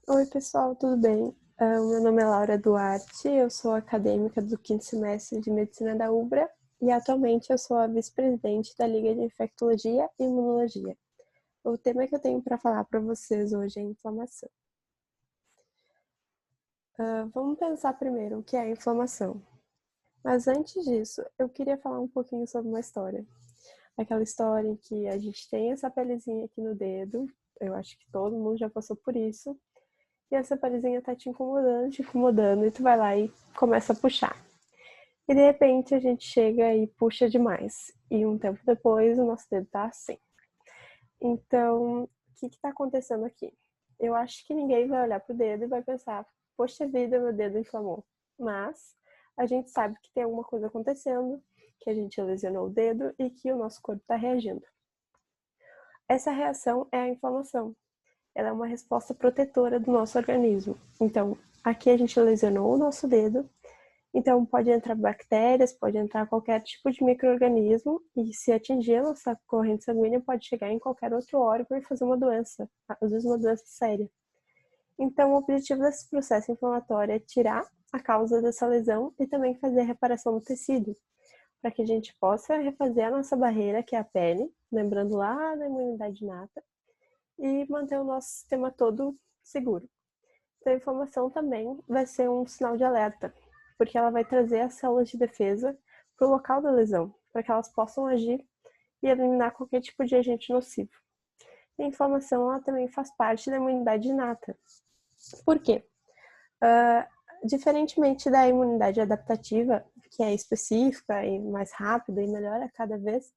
Oi, pessoal, tudo bem? Meu nome é Laura Duarte, eu sou acadêmica do quinto semestre de Medicina da UBRA e atualmente eu sou a vice-presidente da Liga de Infectologia e Imunologia. O tema que eu tenho para falar para vocês hoje é inflamação. Vamos pensar primeiro o que é a inflamação. Mas antes disso, eu queria falar um pouquinho sobre uma história. Aquela história em que a gente tem essa pelezinha aqui no dedo, eu acho que todo mundo já passou por isso, e essa pelezinha tá te incomodando, e tu vai lá e começa a puxar. E de repente a gente chega e puxa demais. E um tempo depois o nosso dedo tá assim. Então, o que tá acontecendo aqui? Eu acho que ninguém vai olhar pro dedo e vai pensar, poxa vida, meu dedo inflamou. Mas a gente sabe que tem alguma coisa acontecendo, que a gente lesionou o dedo e que o nosso corpo está reagindo. Essa reação é a inflamação. Ela é uma resposta protetora do nosso organismo. Então, aqui a gente lesionou o nosso dedo, então pode entrar bactérias, pode entrar qualquer tipo de micro-organismo, e se atingir a nossa corrente sanguínea, pode chegar em qualquer outro órgão e fazer uma doença, às vezes uma doença séria. Então, o objetivo desse processo inflamatório é tirar a causa dessa lesão e também fazer a reparação do tecido, para que a gente possa refazer a nossa barreira, que é a pele, lembrando lá da imunidade inata, e manter o nosso sistema todo seguro. Então, a inflamação também vai ser um sinal de alerta, porque ela vai trazer as células de defesa para o local da lesão, para que elas possam agir e eliminar qualquer tipo de agente nocivo. E a inflamação ela também faz parte da imunidade inata. Por quê? Diferentemente da imunidade adaptativa, que é específica e mais rápida e melhora cada vez,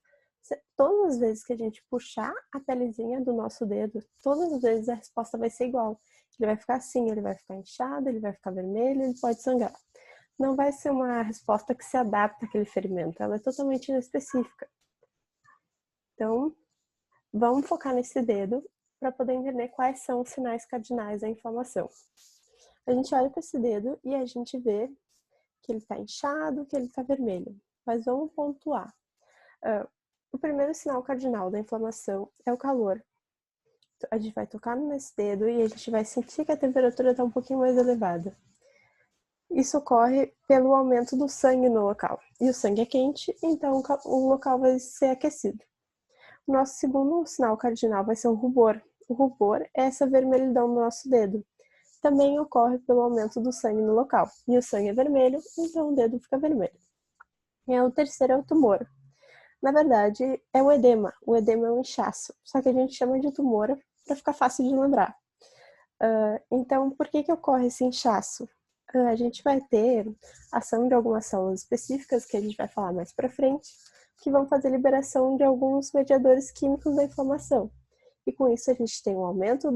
todas as vezes que a gente puxar a pelezinha do nosso dedo, todas as vezes a resposta vai ser igual. Ele vai ficar assim, ele vai ficar inchado, ele vai ficar vermelho, ele pode sangrar. Não vai ser uma resposta que se adapta àquele ferimento, ela é totalmente inespecífica. Então, vamos focar nesse dedo para poder entender quais são os sinais cardinais da inflamação. A gente olha para esse dedo e a gente vê que ele está inchado, que ele está vermelho. Mas vamos pontuar. O primeiro sinal cardinal da inflamação é o calor. A gente vai tocar nesse dedo e a gente vai sentir que a temperatura está um pouquinho mais elevada. Isso ocorre pelo aumento do sangue no local. E o sangue é quente, então o local vai ser aquecido. O nosso segundo sinal cardinal vai ser o rubor. O rubor é essa vermelhidão no nosso dedo. Também ocorre pelo aumento do sangue no local. E o sangue é vermelho, então o dedo fica vermelho. E o terceiro é o tumor. Na verdade, é o edema. O edema é um inchaço, só que a gente chama de tumor para ficar fácil de lembrar. Então, por que ocorre esse inchaço? A gente vai ter ação de algumas células específicas, que a gente vai falar mais para frente, que vão fazer liberação de alguns mediadores químicos da inflamação. E com isso a gente tem um aumento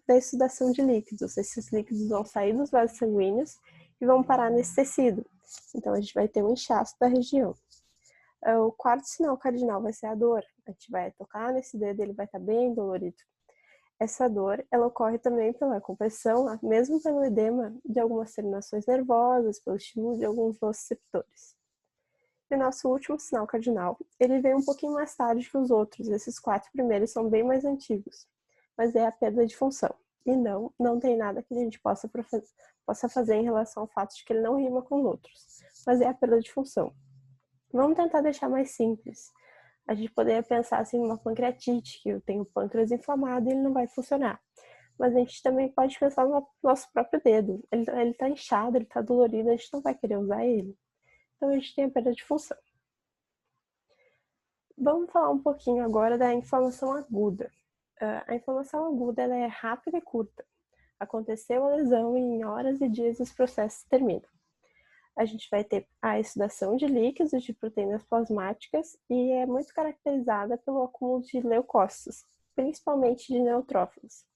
da exudação de líquidos. Esses líquidos vão sair dos vasos sanguíneos e vão parar nesse tecido. Então a gente vai ter um inchaço da região. O quarto sinal cardinal vai ser a dor. A gente vai tocar nesse dedo, ele vai estar bem dolorido. Essa dor, ela ocorre também pela compressão, mesmo pelo edema de algumas terminações nervosas, pelo estímulo de alguns nociceptores. E o nosso último sinal cardinal, ele vem um pouquinho mais tarde que os outros. Esses quatro primeiros são bem mais antigos, mas é a perda de função. E não tem nada que a gente possa fazer em relação ao fato de que ele não rima com os outros, mas é a perda de função. Vamos tentar deixar mais simples. A gente poderia pensar assim numa pancreatite, que eu tenho o pâncreas inflamado e ele não vai funcionar. Mas a gente também pode pensar no nosso próprio dedo. Ele tá inchado, ele tá dolorido, a gente não vai querer usar ele. Então a gente tem a perda de função. Vamos falar um pouquinho agora da inflamação aguda. A inflamação aguda ela é rápida e curta. Aconteceu a lesão e em horas e dias esse processo termina. A gente vai ter a exudação de líquidos de proteínas plasmáticas e é muito caracterizada pelo acúmulo de leucócitos, principalmente de neutrófilos.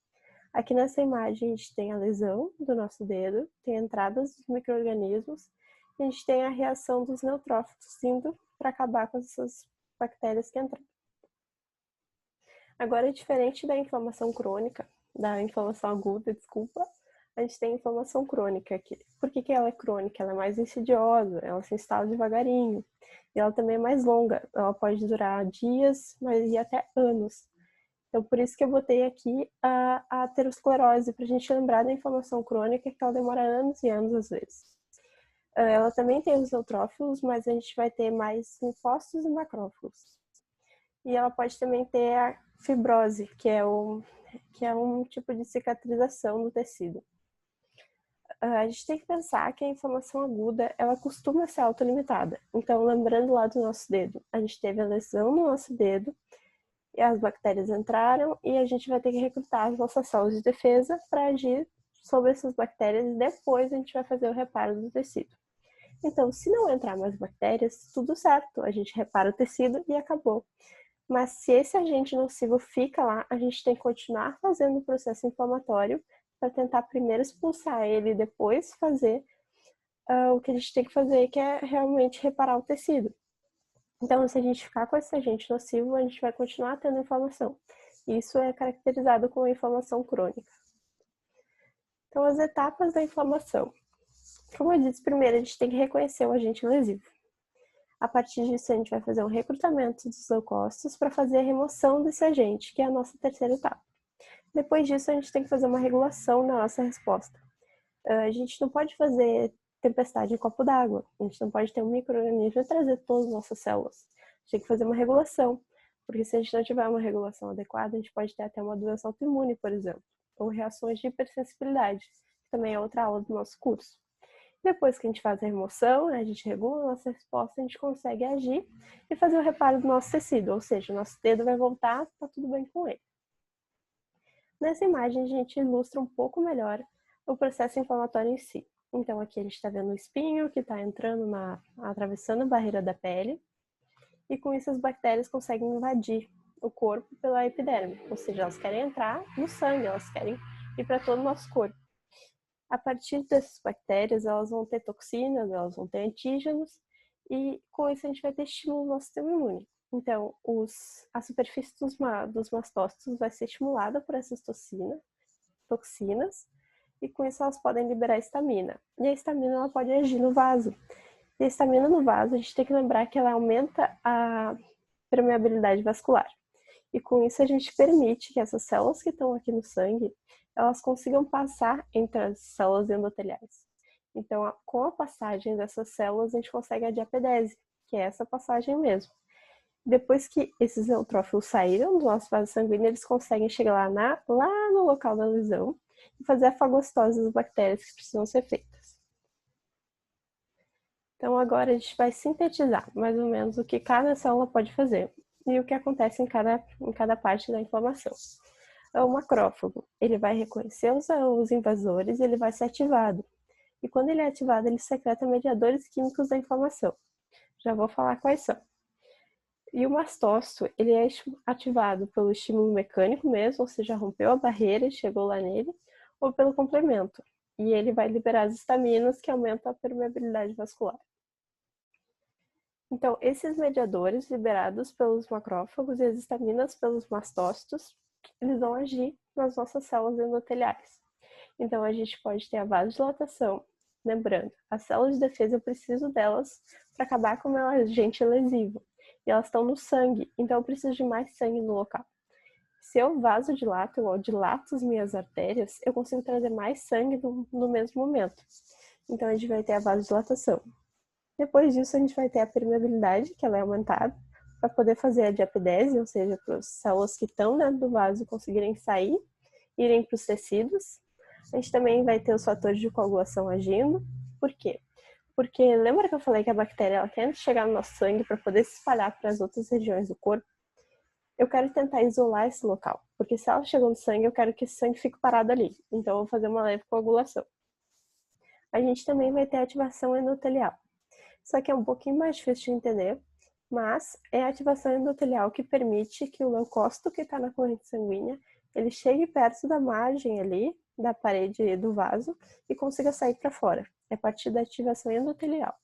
Aqui nessa imagem a gente tem a lesão do nosso dedo, tem entradas dos micro-organismos e a gente tem a reação dos neutrófilos indo para acabar com essas bactérias que entraram. Agora, diferente da inflamação crônica, da inflamação aguda, desculpa, a gente tem inflamação crônica aqui. Por que ela é crônica? Ela é mais insidiosa, ela se instala devagarinho. E ela também é mais longa, ela pode durar dias, mas e até anos. Então, por isso que eu botei aqui a aterosclerose, para a gente lembrar da inflamação crônica, que ela demora anos e anos às vezes. Ela também tem os eutrófilos, mas a gente vai ter mais linfócitos e macrófagos. E ela pode também ter a fibrose, que é um tipo de cicatrização do tecido. A gente tem que pensar que a inflamação aguda, ela costuma ser autolimitada. Então, lembrando lá do nosso dedo, a gente teve a lesão no nosso dedo, e as bactérias entraram, e a gente vai ter que recrutar as nossas células de defesa para agir sobre essas bactérias, e depois a gente vai fazer o reparo do tecido. Então, se não entrar mais bactérias, tudo certo, a gente repara o tecido e acabou. Mas se esse agente nocivo fica lá, a gente tem que continuar fazendo o processo inflamatório para tentar primeiro expulsar ele e depois fazer o que a gente tem que fazer, que é realmente reparar o tecido. Então, se a gente ficar com esse agente nocivo, a gente vai continuar tendo inflamação. Isso é caracterizado como inflamação crônica. Então, as etapas da inflamação. Como eu disse, primeiro a gente tem que reconhecer o agente lesivo. A partir disso, a gente vai fazer um recrutamento dos leucócitos para fazer a remoção desse agente, que é a nossa terceira etapa. Depois disso, a gente tem que fazer uma regulação na nossa resposta. A gente não pode fazer tempestade em copo d'água. A gente não pode ter um micro-organismo e trazer todas as nossas células. A gente tem que fazer uma regulação, porque se a gente não tiver uma regulação adequada, a gente pode ter até uma doença autoimune, por exemplo, ou reações de hipersensibilidade, que também é outra aula do nosso curso. Depois que a gente faz a remoção, a gente regula a nossa resposta, a gente consegue agir e fazer o reparo do nosso tecido, ou seja, o nosso dedo vai voltar, tá tudo bem com ele. Nessa imagem, a gente ilustra um pouco melhor o processo inflamatório em si. Então, aqui a gente está vendo o espinho que está entrando, atravessando a barreira da pele, e com isso as bactérias conseguem invadir o corpo pela epiderme, ou seja, elas querem entrar no sangue, elas querem ir para todo o nosso corpo. A partir dessas bactérias, elas vão ter toxinas, elas vão ter antígenos, e com isso a gente vai ter estímulo no nosso sistema imune. Então, a superfície dos mastócitos vai ser estimulada por essas toxinas, e com isso elas podem liberar histamina. E a histamina ela pode agir no vaso. E a histamina no vaso, a gente tem que lembrar que ela aumenta a permeabilidade vascular. E com isso a gente permite que essas células que estão aqui no sangue, elas consigam passar entre as células endoteliais. Então, com a passagem dessas células, a gente consegue a diapedese, que é essa passagem mesmo. Depois que esses neutrófilos saíram do nosso vaso sanguíneo, eles conseguem chegar lá no local da lesão e fazer a fagocitose das bactérias que precisam ser feitas. Então, agora a gente vai sintetizar mais ou menos o que cada célula pode fazer e o que acontece em cada parte da inflamação. O macrófago, ele vai reconhecer os invasores e ele vai ser ativado. E quando ele é ativado, ele secreta mediadores químicos da inflamação. Já vou falar quais são. E o mastócito, ele é ativado pelo estímulo mecânico mesmo, ou seja, rompeu a barreira e chegou lá nele, ou pelo complemento. E ele vai liberar as histaminas que aumentam a permeabilidade vascular. Então, esses mediadores liberados pelos macrófagos e as histaminas pelos mastócitos, eles vão agir nas nossas células endoteliais. Então, a gente pode ter a vasodilatação. Lembrando, as células de defesa, eu preciso delas para acabar com o meu agente lesivo. E elas estão no sangue, então eu preciso de mais sangue no local. Se eu vasodilato, ou dilato as minhas artérias, eu consigo trazer mais sangue no mesmo momento. Então, a gente vai ter a vasodilatação. Depois disso, a gente vai ter a permeabilidade, que ela é aumentada, para poder fazer a diapedese, ou seja, para as células que estão dentro do vaso conseguirem sair, irem para os tecidos. A gente também vai ter os fatores de coagulação agindo. Por quê? Porque lembra que eu falei que a bactéria ela quer chegar no nosso sangue para poder se espalhar para as outras regiões do corpo? Eu quero tentar isolar esse local, porque se ela chegou no sangue, eu quero que esse sangue fique parado ali. Então, eu vou fazer uma leve coagulação. A gente também vai ter a ativação endotelial. Isso aqui é um pouquinho mais difícil de entender, mas é a ativação endotelial que permite que o leucócito que está na corrente sanguínea, ele chegue perto da margem ali, da parede do vaso, e consiga sair para fora. É a partir da ativação endotelial.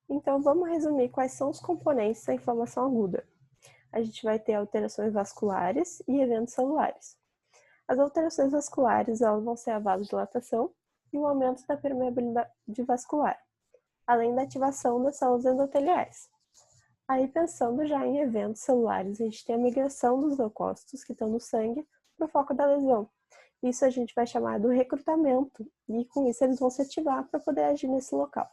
Então, vamos resumir quais são os componentes da inflamação aguda. A gente vai ter alterações vasculares e eventos celulares. As alterações vasculares elas vão ser a vasodilatação e o aumento da permeabilidade vascular, além da ativação das células endoteliais. Aí, pensando já em eventos celulares, a gente tem a migração dos leucócitos que estão no sangue para o foco da lesão. Isso a gente vai chamar do recrutamento, e com isso eles vão se ativar para poder agir nesse local.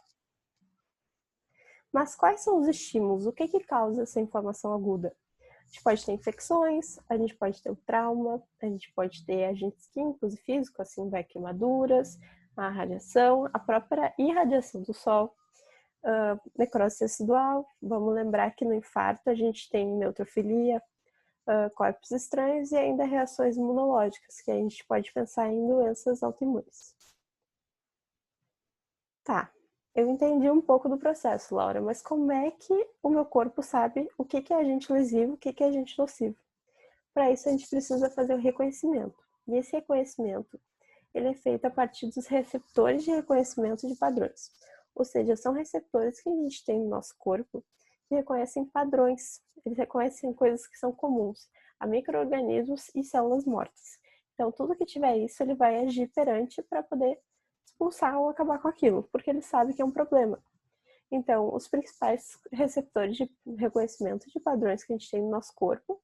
Mas quais são os estímulos? O que causa essa inflamação aguda? A gente pode ter infecções, a gente pode ter o trauma, a gente pode ter agentes químicos e físicos, assim, vai queimaduras, a radiação, a própria irradiação do sol, necrose tecidual. Vamos lembrar que no infarto a gente tem neutrofilia, corpos estranhos e ainda reações imunológicas, que a gente pode pensar em doenças autoimunes. Tá, eu entendi um pouco do processo, Laura, mas como é que o meu corpo sabe o que é agente lesivo, o que é agente nocivo? Para isso, a gente precisa fazer o reconhecimento. E esse reconhecimento, ele é feito a partir dos receptores de reconhecimento de padrões. Ou seja, são receptores que a gente tem no nosso corpo que reconhecem padrões. Eles reconhecem coisas que são comuns a micro-organismos e células mortas. Então, tudo que tiver isso, ele vai agir perante para poder expulsar ou acabar com aquilo, porque ele sabe que é um problema. Então, os principais receptores de reconhecimento de padrões que a gente tem no nosso corpo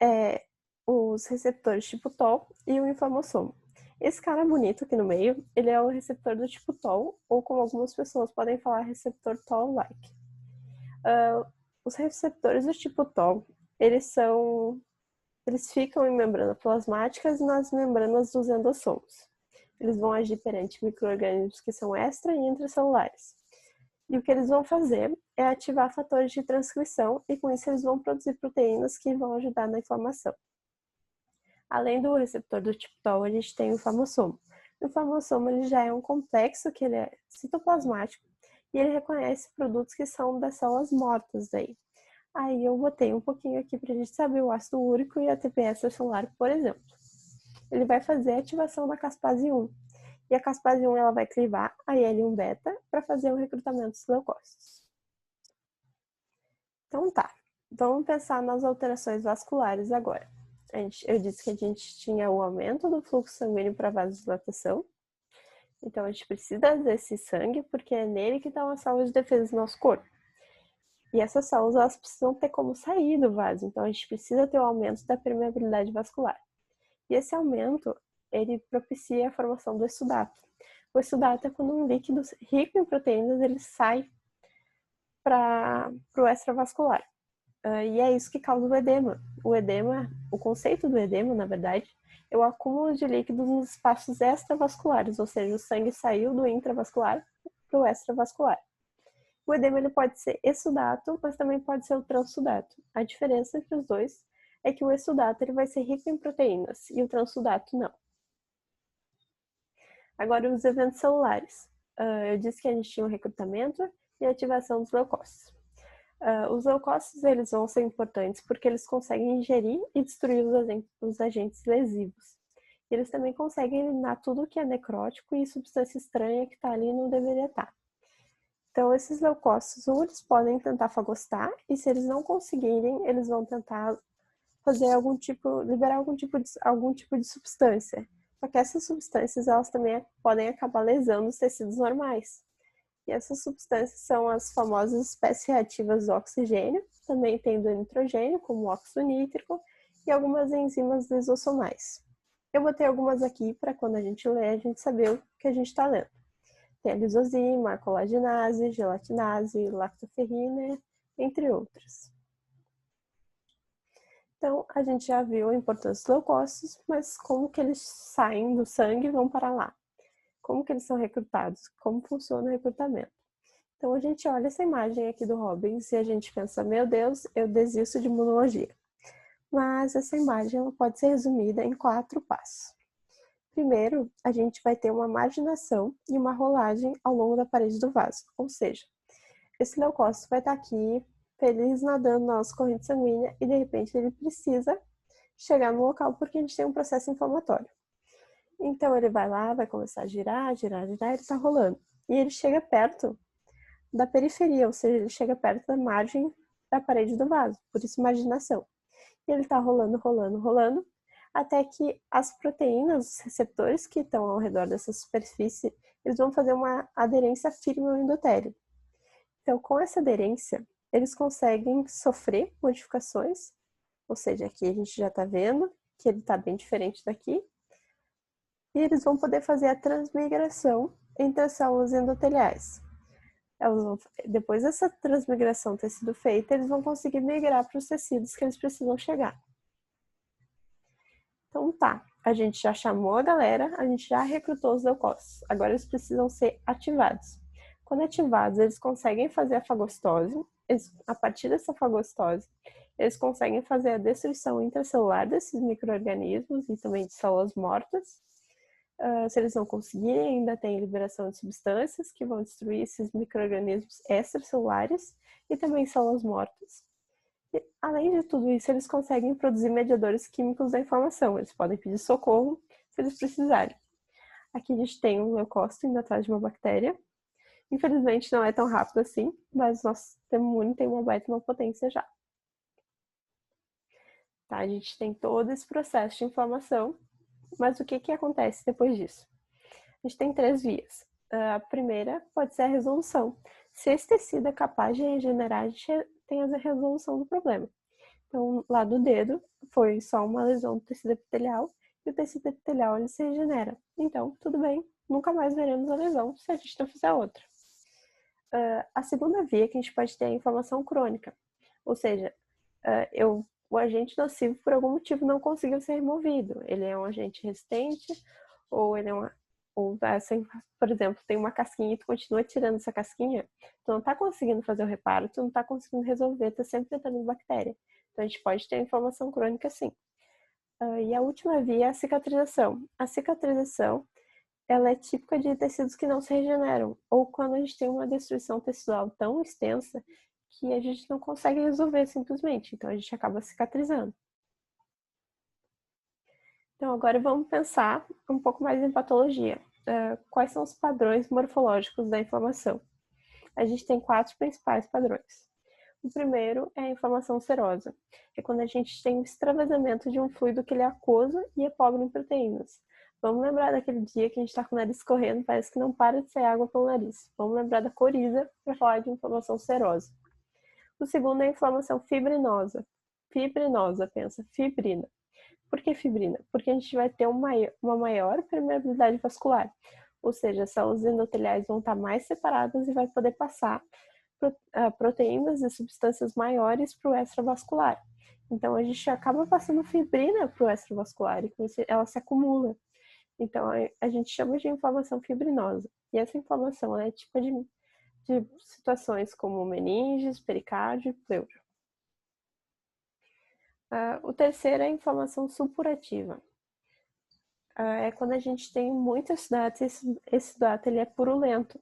é os receptores tipo TOL e o inflammassomo. Esse cara bonito aqui no meio, ele é o receptor do tipo TOL, ou como algumas pessoas podem falar, receptor TOL-like. Os receptores do tipo TOL, eles ficam em membranas plasmáticas e nas membranas dos endossomos. Eles vão agir perante micro-organismos que são extra e intracelulares. E o que eles vão fazer é ativar fatores de transcrição e com isso eles vão produzir proteínas que vão ajudar na inflamação. Além do receptor do tipo TOL, a gente tem o inflammassomo. O inflammassomo ele já é um complexo que ele é citoplasmático e ele reconhece produtos que são das células mortas daí. Aí eu botei um pouquinho aqui para a gente saber o ácido úrico e a TPS celular, por exemplo. Ele vai fazer a ativação da caspase 1. E a caspase 1 ela vai crivar a IL-1-beta para fazer o recrutamento dos leucócitos. Então tá, vamos pensar nas alterações vasculares agora. Eu disse que a gente tinha o aumento do fluxo sanguíneo para vasodilatação. Então a gente precisa desse sangue porque é nele que estão as células de defesa do nosso corpo. E essas células elas precisam ter como sair do vaso, então a gente precisa ter o aumento da permeabilidade vascular. E esse aumento, ele propicia a formação do exsudato. O exsudato é quando um líquido rico em proteínas ele sai para o extravascular. E é isso que causa o edema. O conceito do edema, na verdade, é o acúmulo de líquidos nos espaços extravasculares, ou seja, o sangue saiu do intravascular para o extravascular. O edema ele pode ser exsudato, mas também pode ser o transsudato. A diferença entre os dois é que o exsudato ele vai ser rico em proteínas e o transsudato não. Agora, os eventos celulares. Eu disse que a gente tinha o recrutamento e a ativação dos leucócitos. Os leucócitos eles vão ser importantes porque eles conseguem ingerir e destruir os agentes lesivos. Eles também conseguem eliminar tudo que é necrótico e substância estranha que está ali e não deveria estar. Então, esses leucócitos, eles podem tentar fagocitar e se eles não conseguirem, eles vão tentar fazer liberar algum tipo de substância. Só que essas substâncias, elas também podem acabar lesando os tecidos normais. E essas substâncias são as famosas espécies reativas do oxigênio, também tem do nitrogênio, como o óxido nítrico, e algumas enzimas lisossomais. Eu botei algumas aqui para quando a gente lê, a gente saber o que a gente está lendo. Tem a lisozima, a colagenase, gelatinase, lactoferrina, entre outras. Então, a gente já viu a importância dos leucócitos, mas como que eles saem do sangue e vão para lá? Como que eles são recrutados? Como funciona o recrutamento? Então, a gente olha essa imagem aqui do Robbins e a gente pensa, meu Deus, eu desisto de imunologia. Mas essa imagem ela pode ser resumida em 4 passos. Primeiro, a gente vai ter uma marginação e uma rolagem ao longo da parede do vaso, ou seja, esse leucócito vai estar aqui, feliz nadando na nossa corrente sanguínea e de repente ele precisa chegar no local porque a gente tem um processo inflamatório. Então ele vai lá, vai começar a girar, ele está rolando. E ele chega perto da periferia, ou seja, ele chega perto da margem da parede do vaso, por isso marginação. E ele está rolando, até que as proteínas, os receptores que estão ao redor dessa superfície, eles vão fazer uma aderência firme ao endotélio. Então, com essa aderência, eles conseguem sofrer modificações, ou seja, aqui a gente já está vendo que ele está bem diferente daqui, e eles vão poder fazer a transmigração entre as células endoteliais. Depois dessa transmigração ter sido feita, eles vão conseguir migrar para os tecidos que eles precisam chegar. Então tá, a gente já chamou a galera, a gente já recrutou os leucócitos, agora eles precisam ser ativados. Quando ativados, eles conseguem fazer a fagocitose, a partir dessa fagocitose, eles conseguem fazer a destruição intracelular desses micro-organismos e também de células mortas. Se eles não conseguirem, ainda tem liberação de substâncias que vão destruir esses micro-organismos extracelulares e também células mortas. E, além de tudo isso, eles conseguem produzir mediadores químicos da inflamação. Eles podem pedir socorro se eles precisarem. Aqui a gente tem um leucócito indo atrás de uma bactéria. Infelizmente não é tão rápido assim, mas nosso sistema imune tem uma baita uma potência já. Tá, a gente tem todo esse processo de inflamação, mas o que acontece depois disso? A gente tem 3 vias. A primeira pode ser a resolução. Se esse tecido é capaz de regenerar, a gente tem a resolução do problema. Então, lá do dedo, foi só uma lesão do tecido epitelial, e o tecido epitelial ele se regenera. Então, tudo bem, nunca mais veremos a lesão se a gente não fizer outra. A segunda via que a gente pode ter é a inflamação crônica. Ou seja, o agente nocivo, por algum motivo, não conseguiu ser removido. Ele é um agente resistente, ou ele é por exemplo, tem uma casquinha e tu continua tirando essa casquinha, tu não tá conseguindo fazer o reparo, tu não tá conseguindo resolver, tá sempre tentando bactéria. Então a gente pode ter inflamação crônica sim. E a última via é a cicatrização. A cicatrização, ela é típica de tecidos que não se regeneram, ou quando a gente tem uma destruição tecidual tão extensa que a gente não consegue resolver simplesmente, então a gente acaba cicatrizando. Então agora vamos pensar um pouco mais em patologia. Quais são os padrões morfológicos da inflamação? A gente tem 4 principais padrões. O primeiro é a inflamação serosa. É quando a gente tem o extravasamento de um fluido que ele é aquoso e é pobre em proteínas. Vamos lembrar daquele dia que a gente está com o nariz escorrendo, parece que não para de sair água pelo nariz. Vamos lembrar da coriza para falar de inflamação serosa. O segundo é a inflamação fibrinosa. Fibrinosa, pensa, fibrina. Por que fibrina? Porque a gente vai ter uma maior permeabilidade vascular. Ou seja, as células endoteliais vão estar mais separadas e vai poder passar proteínas e substâncias maiores para o extravascular. Então, a gente acaba passando fibrina para o extravascular e com isso ela se acumula. Então, a gente chama de inflamação fibrinosa. E essa inflamação é típica de situações como meninges, pericárdio e pleura. O terceiro é a inflamação supurativa. É quando a gente tem muito exudato, e esse exudato ele é purulento.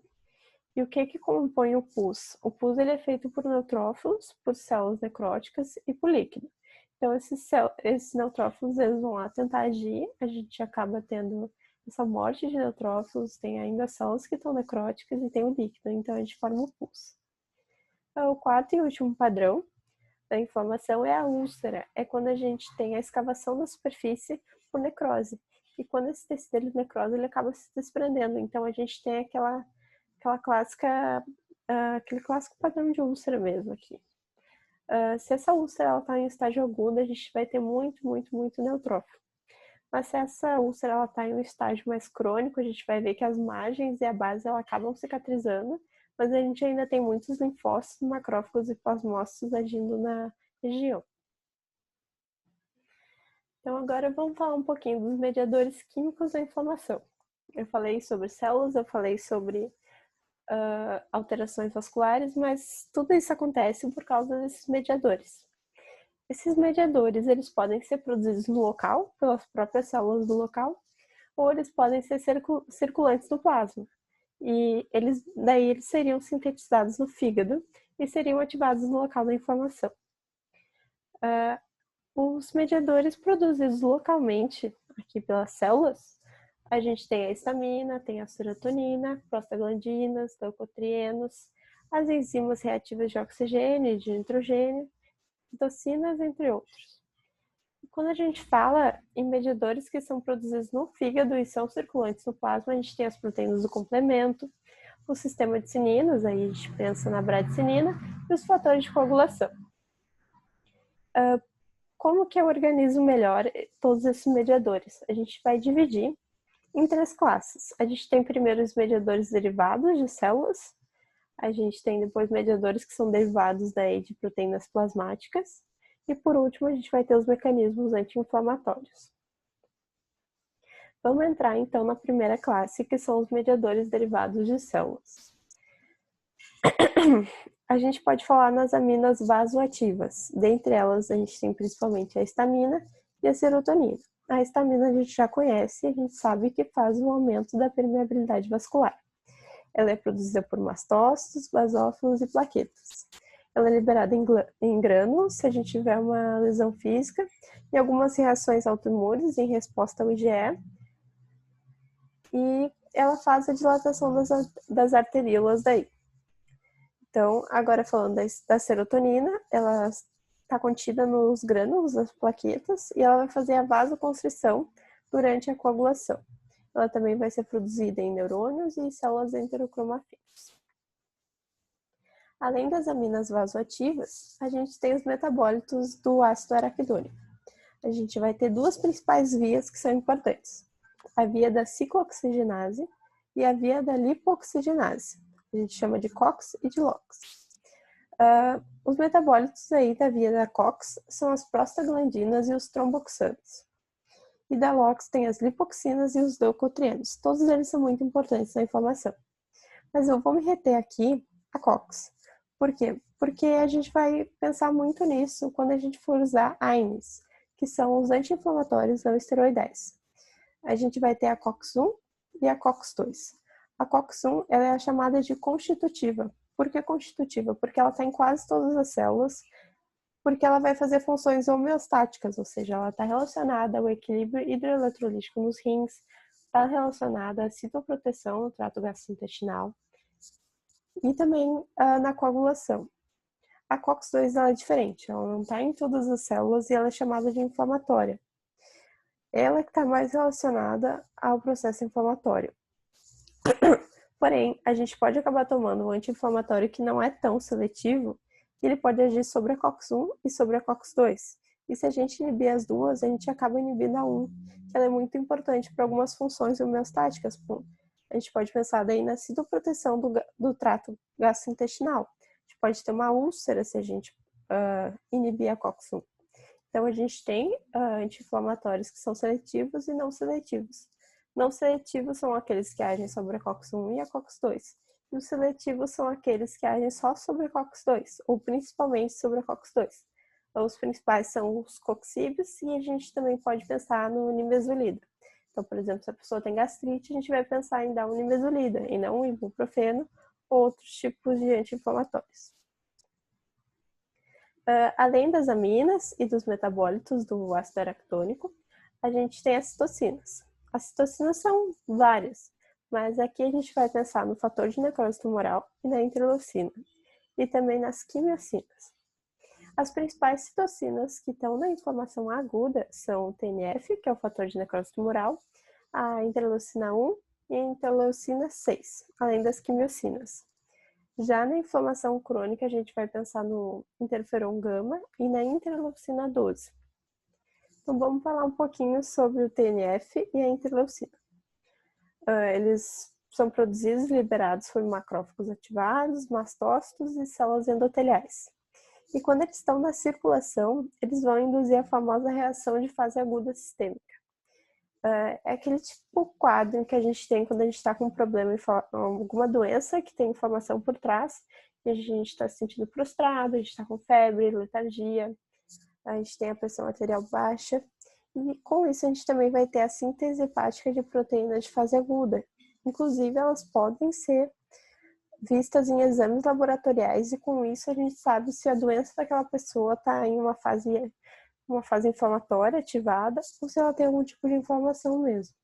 E o que compõe o pus? O pus ele é feito por neutrófilos, por células necróticas e por líquido. Então, esses neutrófilos eles vão lá tentar agir, a gente acaba tendo essa morte de neutrófilos, tem ainda células que estão necróticas e tem o líquido, então a gente forma o pus. O quarto e último padrão da inflamação é a úlcera, é quando a gente tem a escavação da superfície por necrose. E quando esse tecido de necrose ele acaba se desprendendo, então a gente tem aquele clássico padrão de úlcera mesmo aqui. Se essa úlcera está em estágio agudo, a gente vai ter muito neutrófilo. Mas se essa úlcera está em um estágio mais crônico, a gente vai ver que as margens e a base ela acabam cicatrizando, mas a gente ainda tem muitos linfócitos, macrófagos e plasmócitos agindo na região. Então agora vamos falar um pouquinho dos mediadores químicos da inflamação. Eu falei sobre células, eu falei sobre alterações vasculares, mas tudo isso acontece por causa desses mediadores. Esses mediadores, eles podem ser produzidos no local, pelas próprias células do local, ou eles podem ser circulantes no plasma. E daí eles seriam sintetizados no fígado e seriam ativados no local da inflamação. Os mediadores produzidos localmente, aqui pelas células, a gente tem a histamina, tem a serotonina, prostaglandinas, leucotrienos, as enzimas reativas de oxigênio e de nitrogênio, citocinas, entre outros. Quando a gente fala em mediadores que são produzidos no fígado e são circulantes no plasma, a gente tem as proteínas do complemento, o sistema de cininas, aí a gente pensa na bradicinina, e os fatores de coagulação. Como que eu organizo melhor todos esses mediadores? A gente vai dividir em 3 classes. A gente tem primeiro os mediadores derivados de células, a gente tem depois mediadores que são derivados daí de proteínas plasmáticas, e por último a gente vai ter os mecanismos anti-inflamatórios. Vamos entrar então na primeira classe, que são os mediadores derivados de células. A gente pode falar nas aminas vasoativas. Dentre elas, a gente tem principalmente a histamina e a serotonina. A histamina a gente já conhece, a gente sabe que faz um aumento da permeabilidade vascular. Ela é produzida por mastócitos, basófilos e plaquetas. Ela é liberada em grânulos se a gente tiver uma lesão física e algumas reações autoimunes em resposta ao IgE. E ela faz a dilatação das arteríolas daí. Então, agora falando da serotonina, ela está contida nos grânulos das plaquetas e ela vai fazer a vasoconstrição durante a coagulação. Ela também vai ser produzida em neurônios e células enterocromatínicas. Além das aminas vasoativas, a gente tem os metabólitos do ácido araquidônico. A gente vai ter 2 principais vias que são importantes. A via da ciclooxigenase e a via da lipooxigenase. A gente chama de COX e de LOX. Os metabólitos aí da via da COX são as prostaglandinas e os tromboxanos. E da LOX tem as lipoxinas e os leucotrienos. Todos eles são muito importantes na inflamação. Mas eu vou me reter aqui a COX. Por quê? Porque a gente vai pensar muito nisso quando a gente for usar AINES, que são os anti-inflamatórios não esteroidais. A gente vai ter a COX-1 e a COX-2. A COX-1 ela é a chamada de constitutiva. Por que constitutiva? Porque ela está em quase todas as células, porque ela vai fazer funções homeostáticas, ou seja, ela está relacionada ao equilíbrio hidroeletrolítico nos rins, está relacionada à citoproteção no trato gastrointestinal e também na coagulação. A COX-2 ela é diferente, ela não está em todas as células e ela é chamada de inflamatória. Ela que está mais relacionada ao processo inflamatório. Porém, a gente pode acabar tomando um anti-inflamatório que não é tão seletivo, e ele pode agir sobre a COX-1 e sobre a COX-2. E se a gente inibir as duas, a gente acaba inibindo a 1, que ela é muito importante para algumas funções homeostáticas. A gente pode pensar daí na citoproteção do trato gastrointestinal. A gente pode ter uma úlcera se a gente inibir a COX-1. Então, a gente tem anti-inflamatórios que são seletivos e não seletivos. Não seletivos são aqueles que agem sobre a COX-1 e a COX-2. E os seletivos são aqueles que agem só sobre a COX-2, ou principalmente sobre a COX-2. Então, os principais são os coxíbeos e a gente também pode pensar no nimesulida. Então, por exemplo, se a pessoa tem gastrite, a gente vai pensar em dar um nimesulida e não um ibuprofeno ou outros tipos de anti-inflamatórios. Além das aminas e dos metabólitos do ácido araquidônico, a gente tem as citocinas. As citocinas são várias, mas aqui a gente vai pensar no fator de necrose tumoral e na interleucina, e também nas quimiocinas. As principais citocinas que estão na inflamação aguda são o TNF, que é o fator de necrose tumoral, a interleucina 1 e a interleucina 6, além das quimiocinas. Já na inflamação crônica, a gente vai pensar no interferon gama e na interleucina 12. Então, vamos falar um pouquinho sobre o TNF e a interleucina. Eles são produzidos e liberados por macrófagos ativados, mastócitos e células endoteliais. E quando eles estão na circulação, eles vão induzir a famosa reação de fase aguda sistêmica. É aquele tipo de quadro que a gente tem quando a gente está com um problema, alguma doença que tem inflamação por trás, e a gente está se sentindo prostrado, a gente está com febre, letargia, a gente tem a pressão arterial baixa, e com isso a gente também vai ter a síntese hepática de proteínas de fase aguda. Inclusive, elas podem ser vistas em exames laboratoriais, e com isso a gente sabe se a doença daquela pessoa está em uma fase inflamatória ativada ou se ela tem algum tipo de inflamação mesmo.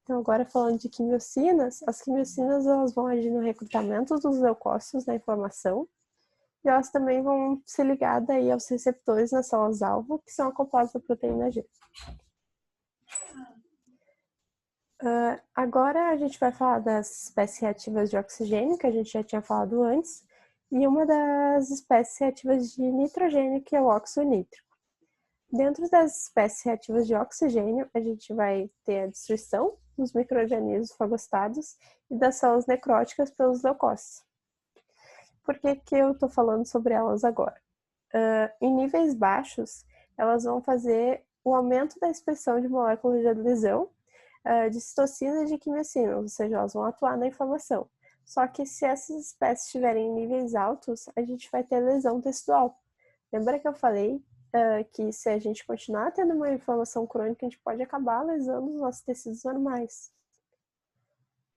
Então, agora falando de quimiocinas, as quimiocinas elas vão agir no recrutamento dos leucócitos na inflamação e elas também vão ser ligadas aí aos receptores nas células-alvo que são acoplados à proteína G. Agora a gente vai falar das espécies reativas de oxigênio, que a gente já tinha falado antes, e uma das espécies reativas de nitrogênio, que é o óxido nítrico. Dentro das espécies reativas de oxigênio, a gente vai ter a destruição dos micro-organismos fagocitados e das células necróticas pelos leucócitos. Por que eu estou falando sobre elas agora? Em níveis baixos, elas vão fazer o aumento da expressão de moléculas de adesão, de citocina e de quimiocina, ou seja, elas vão atuar na inflamação. Só que se essas espécies estiverem em níveis altos, a gente vai ter lesão tecidual. Lembra que eu falei que se a gente continuar tendo uma inflamação crônica, a gente pode acabar lesando os nossos tecidos normais.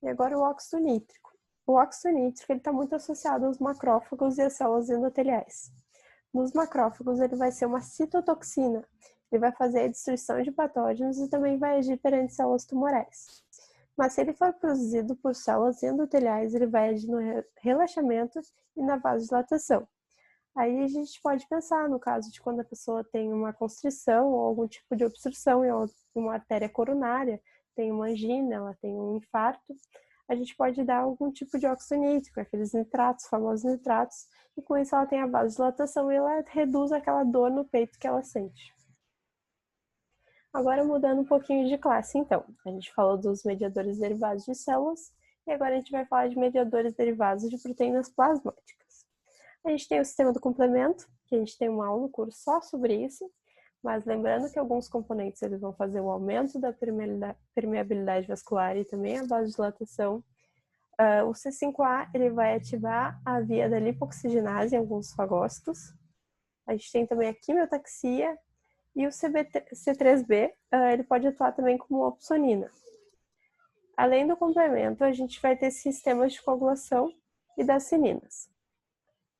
E agora o óxido nítrico. O óxido nítrico está muito associado aos macrófagos e às células endoteliais. Nos macrófagos, ele vai ser uma citotoxina. Ele vai fazer a destruição de patógenos e também vai agir perante células tumorais. Mas se ele for produzido por células endoteliais, ele vai agir no relaxamento e na vasodilatação. Aí a gente pode pensar no caso de quando a pessoa tem uma constrição ou algum tipo de obstrução em uma artéria coronária, tem uma angina, ela tem um infarto, a gente pode dar algum tipo de óxido nítrico, aqueles nitratos, famosos nitratos, e com isso ela tem a vasodilatação e ela reduz aquela dor no peito que ela sente. Agora mudando um pouquinho de classe, então. A gente falou dos mediadores derivados de células, e agora a gente vai falar de mediadores derivados de proteínas plasmáticas. A gente tem o sistema do complemento, que a gente tem uma aula no curso só sobre isso, mas lembrando que alguns componentes eles vão fazer o aumento da permeabilidade vascular e também a vasodilatação. O C5A ele vai ativar a via da lipoxigenase em alguns fagócitos. A gente tem também a quimiotaxia e o C3B ele pode atuar também como opsonina. Além do complemento, a gente vai ter sistemas de coagulação e das cininas.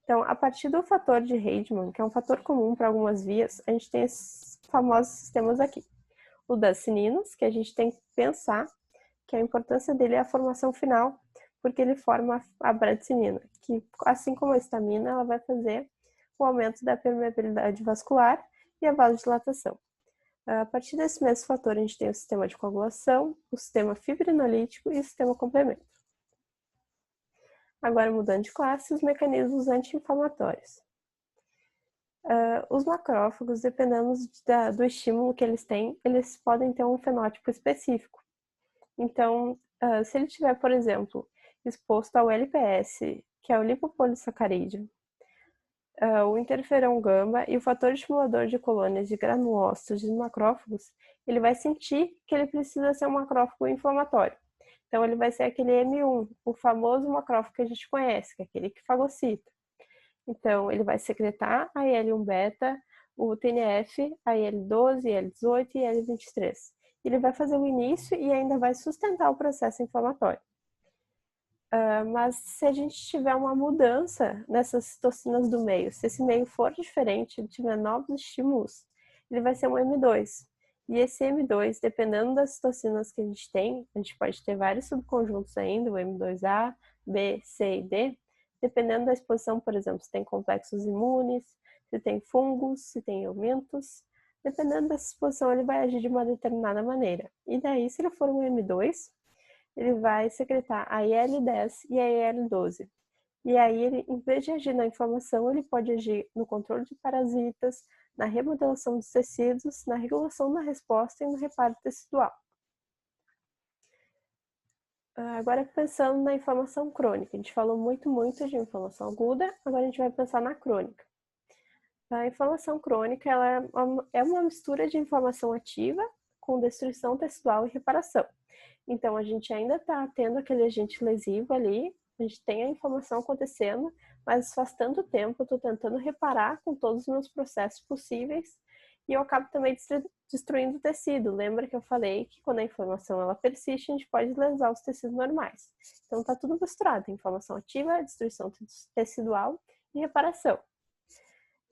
Então, a partir do fator de Heidmann, que é um fator comum para algumas vias, a gente tem esses famosos sistemas aqui. O das cininas, que a gente tem que pensar que a importância dele é a formação final, porque ele forma a bradicinina, que assim como a histamina, ela vai fazer o aumento da permeabilidade vascular e a vasodilatação. A partir desse mesmo fator, a gente tem o sistema de coagulação, o sistema fibrinolítico e o sistema complemento. Agora, mudando de classe, os mecanismos anti-inflamatórios. Os macrófagos, dependendo do estímulo que eles têm, eles podem ter um fenótipo específico. Então, se ele estiver, por exemplo, exposto ao LPS, que é o lipopolissacarídeo, o interferão gama e o fator estimulador de colônias de granulócitos de macrófagos, ele vai sentir que ele precisa ser um macrófago inflamatório. Então, ele vai ser aquele M1, o famoso macrófago que a gente conhece, que é aquele que fagocita. Então, ele vai secretar a IL-1-beta, o TNF, a IL-12, IL-18 e IL-23. Ele vai fazer o início e ainda vai sustentar o processo inflamatório. Mas se a gente tiver uma mudança nessas citocinas do meio, se esse meio for diferente, ele tiver novos estímulos, ele vai ser um M2. E esse M2, dependendo das citocinas que a gente pode ter vários subconjuntos ainda, o M2A, B, C e D, dependendo da exposição, por exemplo, se tem complexos imunes, se tem fungos, se tem eumintos, dependendo dessa exposição, ele vai agir de uma determinada maneira. E daí, se ele for um M2, ele vai secretar a IL-10 e a IL-12. E aí, ele, em vez de agir na inflamação, ele pode agir no controle de parasitas, na remodelação dos tecidos, na regulação da resposta e no reparo tecidual. Agora, pensando na inflamação crônica. A gente falou muito de inflamação aguda, agora a gente vai pensar na crônica. A inflamação crônica ela é uma mistura de inflamação ativa com destruição tecidual e reparação. Então, a gente ainda está tendo aquele agente lesivo ali, a gente tem a inflamação acontecendo, mas faz tanto tempo eu estou tentando reparar com todos os meus processos possíveis e eu acabo também destruindo o tecido. Lembra que eu falei que quando a inflamação ela persiste, a gente pode lesar os tecidos normais. Então, está tudo misturado, inflamação ativa, destruição tecidual e reparação.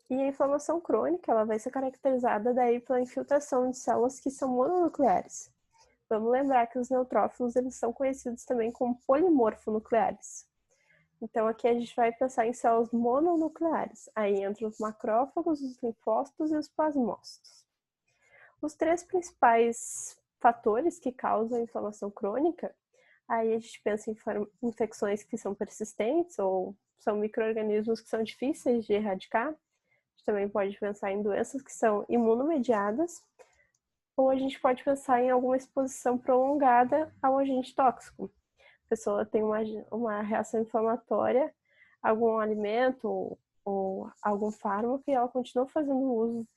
E a inflamação crônica ela vai ser caracterizada daí pela infiltração de células que são mononucleares. Vamos lembrar que os neutrófilos eles são conhecidos também como polimorfonucleares. Então aqui a gente vai pensar em células mononucleares. Aí entram os macrófagos, os linfócitos e os plasmócitos. Os três principais fatores que causam a inflamação crônica, aí a gente pensa em infecções que são persistentes ou são micro-organismos que são difíceis de erradicar. A gente também pode pensar em doenças que são imunomediadas, ou a gente pode pensar em alguma exposição prolongada ao agente tóxico. A pessoa tem uma reação inflamatória, algum alimento ou algum fármaco e ela continua fazendo uso,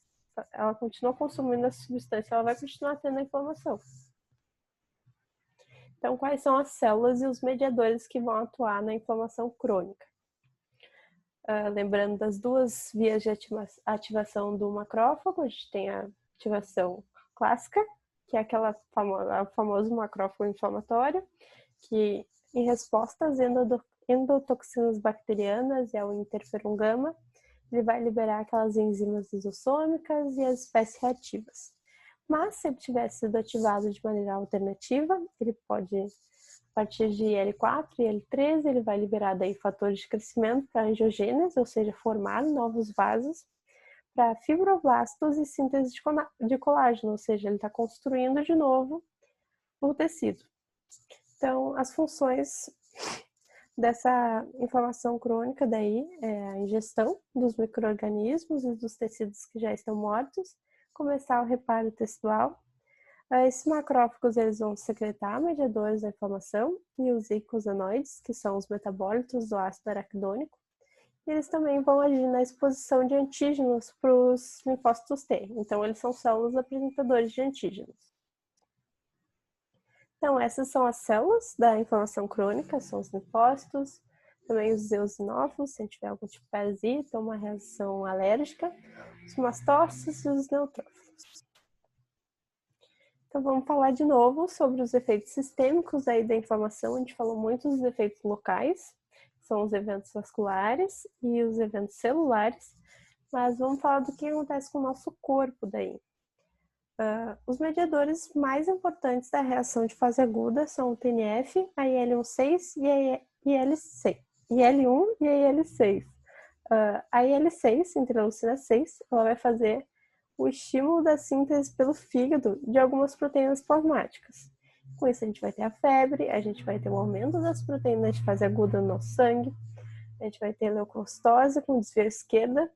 ela continua consumindo essa substância, ela vai continuar tendo a inflamação. Então, quais são as células e os mediadores que vão atuar na inflamação crônica? Lembrando das duas vias de ativação do macrófago, a gente tem a ativação clássica, que é o famoso macrófago inflamatório, que em resposta às endotoxinas bacterianas e ao interferon gama, ele vai liberar aquelas enzimas lisossômicas e as espécies reativas. Mas se ele tivesse sido ativado de maneira alternativa, ele pode, a partir de IL-4 e IL-13, ele vai liberar daí fatores de crescimento para angiogênese, ou seja, formar novos vasos, para fibroblastos e síntese de colágeno, ou seja, ele está construindo de novo o tecido. Então, as funções dessa inflamação crônica daí é a ingestão dos micro-organismos e dos tecidos que já estão mortos, começar o reparo tecidual. Esses macrófagos eles vão secretar mediadores da inflamação e os eicosanoides, que são os metabólitos do ácido araquidônico. E eles também vão agir na exposição de antígenos para os linfócitos T. Então, eles são células apresentadores de antígenos. Então, essas são as células da inflamação crônica, são os linfócitos, também os eosinófilos, se a gente tiver algum tipo de parasita ou uma reação alérgica, os mastócitos e os neutrófilos. Então, vamos falar de novo sobre os efeitos sistêmicos aí da inflamação. A gente falou muito dos efeitos locais, que são os eventos vasculares e os eventos celulares, mas vamos falar do que acontece com o nosso corpo daí. Os mediadores mais importantes da reação de fase aguda são o TNF, a IL-6 e a IL-6. IL-1 e a IL-6. A IL-6, interleucina 6, ela vai fazer o estímulo da síntese pelo fígado de algumas proteínas plasmáticas. Com isso a gente vai ter a febre, a gente vai ter o aumento das proteínas de fase aguda no nosso sangue, a gente vai ter leucocitose com desvio à esquerda.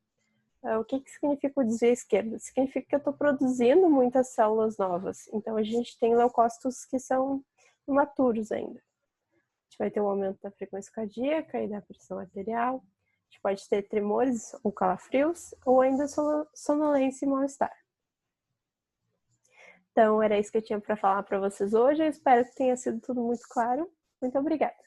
O que significa o desvio à esquerda? Significa que eu estou produzindo muitas células novas. Então, a gente tem leucócitos que são imaturos ainda. A gente vai ter um aumento da frequência cardíaca e da pressão arterial. A gente pode ter tremores ou calafrios, ou ainda sonolência e mal-estar. Então, era isso que eu tinha para falar para vocês hoje. Eu espero que tenha sido tudo muito claro. Muito obrigada.